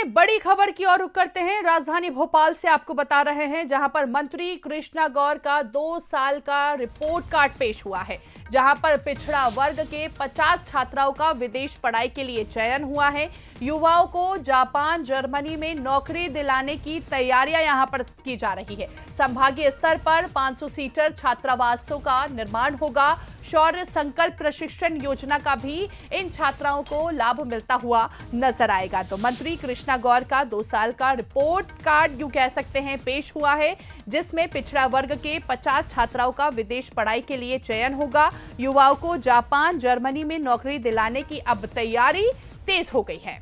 बड़ी खबर की ओर रुख करते हैं। राजधानी भोपाल से आपको बता रहे हैं, जहां पर मंत्री कृष्णा गौर का 2 साल का रिपोर्ट कार्ड पेश हुआ है, जहां पर पिछड़ा वर्ग के 50 छात्राओं का विदेश पढ़ाई के लिए चयन हुआ है। युवाओं को जापान, जर्मनी में नौकरी दिलाने की तैयारियां यहां पर की जा रही है। संभागीय स्तर पर 500 सीटर छात्रावासों का निर्माण होगा। शौर्य संकल्प प्रशिक्षण योजना का भी इन छात्राओं को लाभ मिलता हुआ नजर आएगा। तो मंत्री कृष्णा गौर का 2 साल का रिपोर्ट कार्ड यूं कह सकते हैं पेश हुआ है, जिसमें पिछड़ा वर्ग के 50 छात्राओं का विदेश पढ़ाई के लिए चयन होगा। युवाओं को जापान, जर्मनी में नौकरी दिलाने की अब तैयारी तेज हो गई है।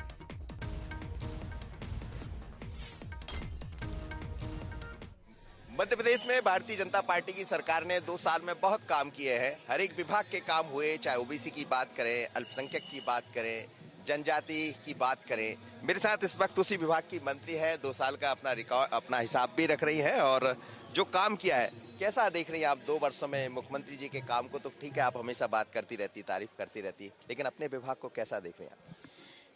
मध्य प्रदेश में भारतीय जनता पार्टी की सरकार ने 2 साल में बहुत काम किए हैं। हर एक विभाग के काम हुए, चाहे ओबीसी की बात करें, अल्पसंख्यक की बात करें, जनजाति की बात करें। मेरे साथ इस वक्त उसी विभाग की मंत्री है, 2 साल का अपना रिकॉर्ड, अपना हिसाब भी रख रही है और जो काम किया है कैसा देख रही हैं आप 2 वर्षों में मुख्यमंत्री जी के काम को? तो ठीक है, आप हमेशा बात करती रहती, तारीफ करती रहती, लेकिन अपने विभाग को कैसा देख रही हैं आप?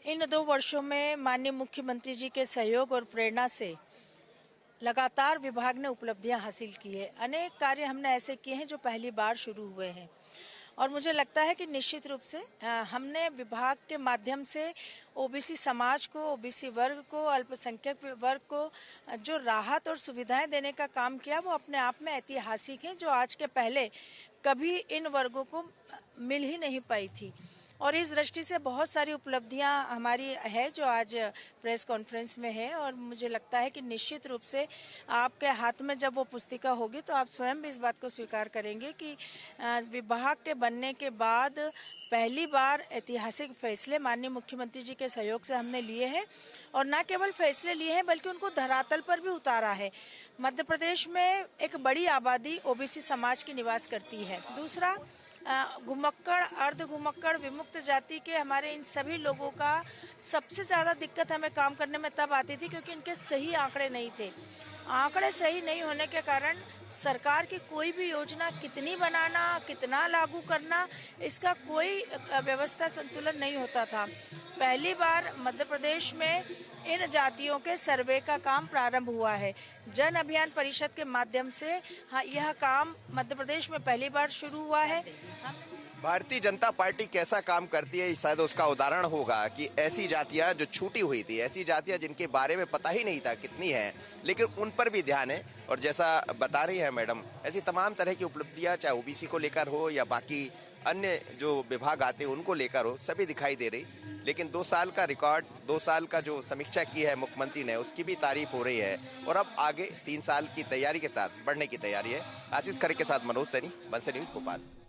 इन 2 वर्षों में माननीय मुख्यमंत्री जी के सहयोग और प्रेरणा से लगातार विभाग ने उपलब्धियां हासिल की है। अनेक कार्य हमने ऐसे किए हैं जो पहली बार शुरू हुए हैं और मुझे लगता है कि निश्चित रूप से हमने विभाग के माध्यम से ओबीसी समाज को, ओबीसी वर्ग को, अल्पसंख्यक वर्ग को जो राहत और सुविधाएं देने का काम किया, वो अपने आप में ऐतिहासिक है, जो आज के पहले कभी इन वर्गों को मिल ही नहीं पाई थी। और इस दृष्टि से बहुत सारी उपलब्धियां हमारी है जो आज प्रेस कॉन्फ्रेंस में है और मुझे लगता है कि निश्चित रूप से आपके हाथ में जब वो पुस्तिका होगी तो आप स्वयं भी इस बात को स्वीकार करेंगे कि विभाग के बनने के बाद पहली बार ऐतिहासिक फैसले माननीय मुख्यमंत्री जी के सहयोग से हमने लिए हैं और न केवल फैसले लिए हैं बल्कि उनको धरातल पर भी उतारा है। मध्य प्रदेश में एक बड़ी आबादी ओबीसी समाज की निवास करती है। दूसरा, घुमक्कड़, अर्ध घुमक्कड़, विमुक्त जाति के हमारे इन सभी लोगों का सबसे ज़्यादा दिक्कत हमें काम करने में तब आती थी क्योंकि इनके सही आंकड़े नहीं थे। आंकड़े सही नहीं होने के कारण सरकार की कोई भी योजना कितनी बनाना, कितना लागू करना, इसका कोई व्यवस्था संतुलन नहीं होता था। पहली बार मध्य प्रदेश में इन जातियों के सर्वे का काम प्रारंभ हुआ है। जन अभियान परिषद के माध्यम से यह काम मध्य प्रदेश में पहली बार शुरू हुआ है। भारतीय जनता पार्टी कैसा काम करती है, शायद उसका उदाहरण होगा कि ऐसी जातियां जो छूटी हुई थी, ऐसी जातियां जिनके बारे में पता ही नहीं था कितनी है, लेकिन उन पर भी ध्यान है। और जैसा बता रही है मैडम, ऐसी तमाम तरह की उपलब्धियां चाहे ओबीसी को लेकर हो या बाकी अन्य जो विभाग आते हैं उनको लेकर हो, सभी दिखाई दे रही। लेकिन 2 साल का रिकॉर्ड, 2 साल का जो समीक्षा की है मुख्यमंत्री ने, उसकी भी तारीफ हो रही है और अब आगे 3 साल की तैयारी के साथ बढ़ने की तैयारी है। आशीष खरे के साथ मनोज सैनी, बंसल न्यूज भोपाल।